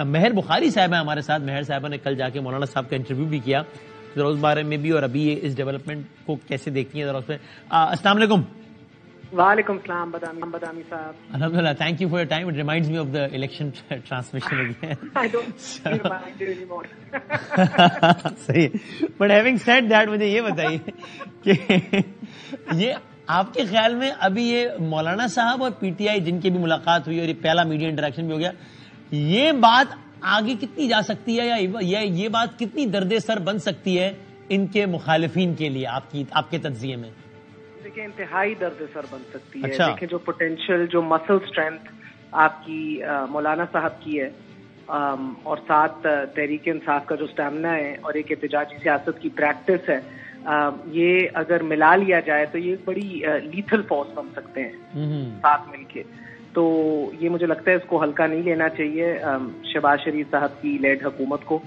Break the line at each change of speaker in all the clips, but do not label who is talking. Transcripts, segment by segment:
مہر بخاری صاحب ہیں ہمارے ساتھ. مہر صاحبہ نے کل جا کے مولانا صاحب کا انٹرویو بھی کیا, ذرا اس بارے میں بھی اور ابھی اس ڈیولپمنٹ کو کیسے دیکھتی ہیں ذرا اس پہ. السلام علیکم.
وعلیکم السلام بدامی صاحب.
Alhamdulillah, thank you for your time. It reminds me of the election transmission again.
I don't remind you anymore.
صحیح. But having said that, مجھے یہ بتائیے کہ یہ آپ کے خیال میں ابھی یہ مولانا صاحب اور پی ٹی آئی جن کی بھی ملاقات ہوئی اور یہ پہلا میڈیا انٹریکشن بھی ہو گیا, یہ بات آگے کتنی جا سکتی ہے یا یہ بات کتنی درد سر بن سکتی ہے ان کے مخالفین کے لیے آپ کے تجزیے میں؟
دیکھیں انتہائی درد سر بن سکتی ہے. دیکھیں جو پوٹینشیل, جو مسل اسٹرینتھ آپ کی مولانا صاحب کی ہے اور ساتھ تحریک انصاف کا جو اسٹیمنا ہے اور ایک احتجاجی سیاست کی پریکٹس ہے, یہ اگر ملا لیا جائے تو یہ بڑی لیتھل فورس بن سکتے ہیں ساتھ مل کے. تو یہ مجھے لگتا ہے اس کو ہلکا نہیں لینا چاہیے شہباز شریف صاحب کی لیڈ حکومت کو,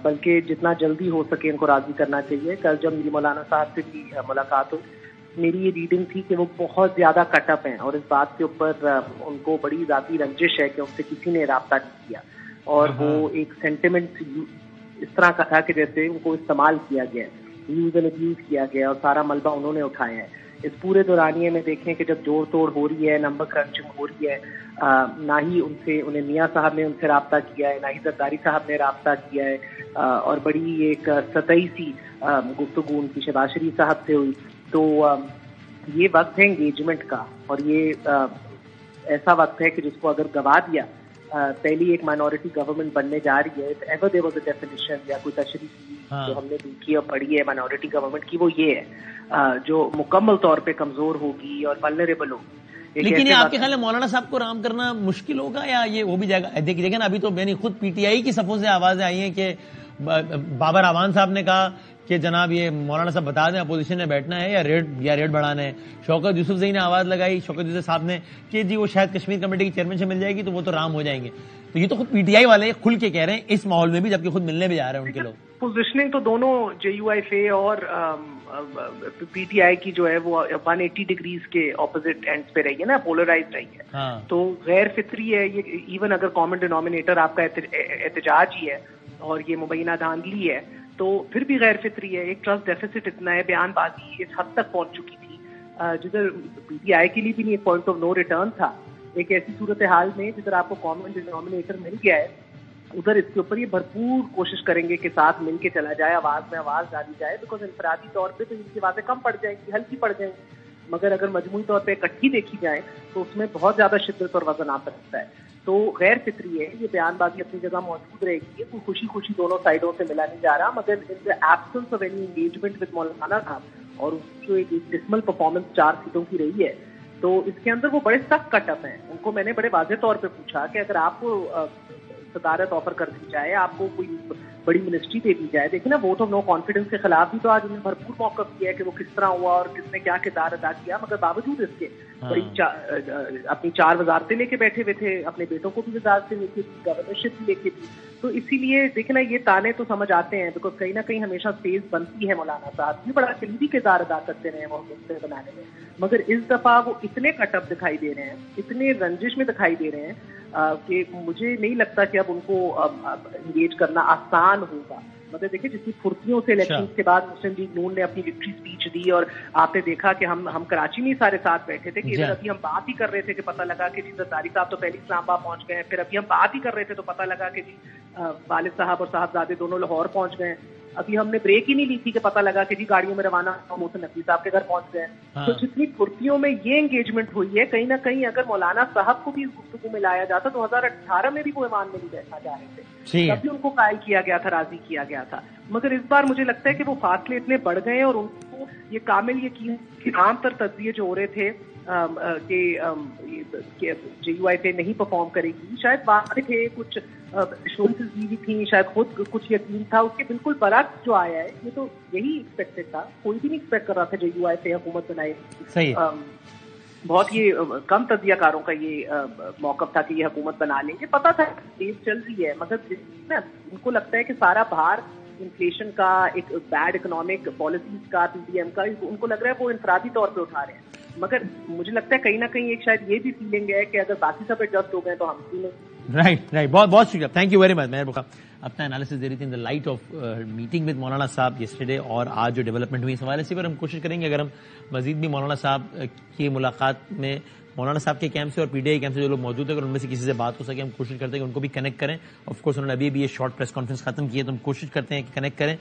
بلکہ جتنا جلدی ہو سکے ان کو راضی کرنا چاہیے. کل جب میری مولانا صاحب سے بھی ملاقات ہوئی, میری یہ ریڈنگ تھی کہ وہ بہت زیادہ کٹ اپ ہیں اور اس بات کے اوپر ان کو بڑی ذاتی رنجش ہے کہ ان سے کسی نے رابطہ نہیں کیا, اور وہ ایک سینٹیمنٹ اس طرح کا تھا کہ جیسے ان کو استعمال کیا گیا, یوز اینڈ ابیوز کیا گیا اور سارا ملبہ انہوں نے اٹھایا ہے. اس پورے دورانیے میں دیکھیں کہ جب جوڑ توڑ ہو رہی ہے, نمبر کرنچنگ ہو رہی ہے, نہ ہی انہیں میاں صاحب نے ان سے رابطہ کیا ہے, نہ ہی زرداری صاحب نے رابطہ کیا ہے, اور بڑی ایک سطحی سی گفتگو ان کی شہباز شریف صاحب سے ہوئی. تو یہ وقت ہے انگیجمنٹ کا, اور یہ ایسا وقت ہے کہ جس کو اگر گوا دیا, پہلی ایک مائنورٹی گورنمنٹ بننے جا رہی ہے. Ever there was a definition یا کوئی تشریح جو ہم نے دیکھی اور پڑھی ہے مائنورٹی گورنمنٹ کی, وہ یہ ہے جو مکمل طور پہ کمزور ہوگی اور ولنریبل ہوگی.
لیکن یہ آپ کے خیال میں مولانا صاحب کو رام کرنا مشکل ہوگا یا یہ وہ بھی جائے گا؟ دیکھیں نا, ابھی تو میں نے خود پی ٹی آئی کی صفوں سے آوازیں آئی ہیں کہ بابر اعوان صاحب نے کہا کہ جناب یہ مولانا صاحب بتا دیں اپوزیشن میں بیٹھنا ہے یا ریٹ بڑھانا ہے. شوکت یوسف زئی نے آواز لگائی, شوکت یوسف صاحب نے, کہ جی وہ شاید کشمیر کمیٹی کی چیئرمین شپ مل جائے گی تو وہ تو رام ہو جائیں گے. تو یہ تو خود پی ٹی آئی والے کھل کے کہہ رہے ہیں اس ماحول میں بھی, جبکہ خود ملنے بھی جا رہے ہیں ان کے لوگ.
پوزیشننگ تو دونوں جے یو ایف اے اور پی ٹی آئی کی جو ہے وہ 180 ڈگریز کے اپوزٹ اینڈ پہ رہی ہے نا, پولرائز رہی ہے. تو غیر فطری ہے یہ, ایون اگر کامن ڈینومینیٹر آپ کا احتجاج ہی ہے اور یہ مبینہ دھاندلی ہے تو پھر بھی غیر فطری ہے. ایک ٹرسٹ ڈیفیسٹ اتنا ہے, بیان بازی اس حد تک پہنچ چکی تھی جدھر پی ٹی آئی کے لیے بھی نہیں ایک پوائنٹ آف نو ریٹرن تھا. ایک ایسی صورتحال میں جدھر آپ کو کامن ڈینومینیٹر مل گیا ہے, ادھر اس کے اوپر یہ بھرپور کوشش کریں گے کہ ساتھ مل کے چلا جائے, آواز میں آواز ڈالی جائے. بیکاز انفرادی طور پہ تو ان کی باتیں کم پڑ جائیں گی, ہلکی پڑ جائیں گی, مگر اگر مجموعی طور پہ اکٹھی دیکھی جائے تو اس میں بہت زیادہ شدت اور وزن آ سکتا ہے. تو غیر فطری ہے یہ, بیان بازی اپنی جگہ موجود رہے گی. کوئی خوشی خوشی دونوں سائڈوں سے ملا نہیں جا رہا, مگر in the absence of any engagement with مولانا صاحب اور اس جو ایک ڈسمل پرفارمنس 4 سیٹوں کی رہی ہے, تو اس کے اندر وہ بڑے سخت کٹ اپ ہیں. ان کو میں نے بڑے واضح طور پہ پوچھا کہ اگر آپ کو صدارت آفر کر دی جائے, آپ کو کوئی بڑی منسٹری دے دی جائے, دیکھیں نا ووٹ آف نو کانفیڈنس کے خلاف بھی تو آج انہیں بھرپور موقف کیا ہے کہ وہ کس طرح ہوا اور کس نے کیا کردار ادا کیا, مگر باوجود اس کے بڑی اپنی 4 وزارتیں لے کے بیٹھے ہوئے تھے, اپنے بیٹوں کو بھی وزارتیں لے کے تھی, گورنرشپ بھی لے کے تھی. تو اسی لیے دیکھیں نا یہ تانے تو سمجھ آتے ہیں, بیکاز کہیں نہ کہیں ہمیشہ اسپیس بنتی ہے. مولانا صاحب بھی بڑا کلیدی کردار ادا کرتے رہے ہیں وہ بنانے میں, مگر اس دفعہ وہ اتنے کٹ اپ دکھائی دے رہے ہیں, اتنے رنجش میں دکھائی دے رہے ہیں کہ مجھے نہیں لگتا کہ اب ان کو انگیج کرنا آسان ہوگا. مطلب دیکھیں جتنی پھرتیوں سے الیکشن کے بعد مسلم لیگ نون نے اپنی وکٹری اسپیچ دی, اور آپ نے دیکھا کہ ہم کراچی میں ہی سارے ساتھ بیٹھے تھے کہ ابھی ہم بات ہی کر رہے تھے کہ پتہ لگا کہ جی زرداری صاحب تو پہلے اسلام آباد پہنچ گئے ہیں, پھر ابھی ہم بات ہی کر رہے تھے تو پتہ لگا کہ جی والد صاحب اور صاحبزادے دونوں لاہور پہنچ گئے ہیں, ابھی ہم نے بریک ہی نہیں لی تھی کہ پتہ لگا کہ جی گاڑیوں میں روانہ محسن نقوی صاحب کے گھر پہنچ گئے. تو جتنی پھرتیوں میں یہ انگیجمنٹ ہوئی ہے, کہیں نہ کہیں اگر مولانا صاحب کو بھی اس گفتگو میں لایا جاتا 2018 میں بھی وہ ایوان میں نہیں بیٹھنا چاہ رہے تھے, تب بھی ان کو قائل کیا گیا تھا, راضی کیا گیا تھا. مگر اس بار مجھے لگتا ہے کہ وہ فاصلے اتنے بڑھ گئے اور ان کو یہ کامل یقین کہ عام تر تجزیے جو ہو رہے تھے کہ جے یو آئی پہ نہیں پرفارم کرے گی, شاید واقع تھے, کچھ ایشورنسز دی بھی تھیں, شاید خود کچھ یقین تھا, اس کے بالکل برعکس جو آیا ہے یہ تو یہی ایکسپیکٹڈ تھا. کوئی بھی نہیں ایکسپیکٹ کر رہا تھا جے یو آئی پہ حکومت بنائے. بہت یہ کم تجزیہ کاروں کا یہ موقف تھا کہ یہ حکومت بنا لیں گے. پتا تھا تیز چل رہی ہے, مگر ان کو لگتا ہے کہ سارا بھار انفلیشن کا, ایک بیڈ اکنامک پالیسیز کا, پی ڈی ایم کا, ان کو لگ رہا ہے وہ انفرادی طور پہ اٹھا رہے ہیں. مگر مجھے لگتا ہے کہیں نہ کہیں ایک شاید یہ بھی فیلنگ ہے کہ اگر باقی سب ایڈجسٹ ہو گئے تو ہم بھی نہیں.
رائٹ بہت بہت شکریہ, تھینک یو ویری مچ. میں اپنا انالیسس دے رہی تھی in the light of meeting with مولانا صاحب یسٹرڈے, اور آج جو ڈیولپمنٹ ہوئی اس حوالے سے, پر ہم کوشش کریں گے اگر ہم مزید بھی مولانا صاحب کی ملاقات میں مولانا صاحب کے کیمپ سے اور پی ٹی آئی کیمپ سے جو لوگ موجود ہیں اگر ان میں سے کسی سے بات ہو سکے ہم کوشش کرتے ہیں کہ ان کو بھی کنیکٹ کریں. آف کورس انہوں نے ابھی یہ شارٹ پریس کانفرنس ختم کی ہے تو ہم کوشش کرتے ہیں کہ کنیکٹ کریں.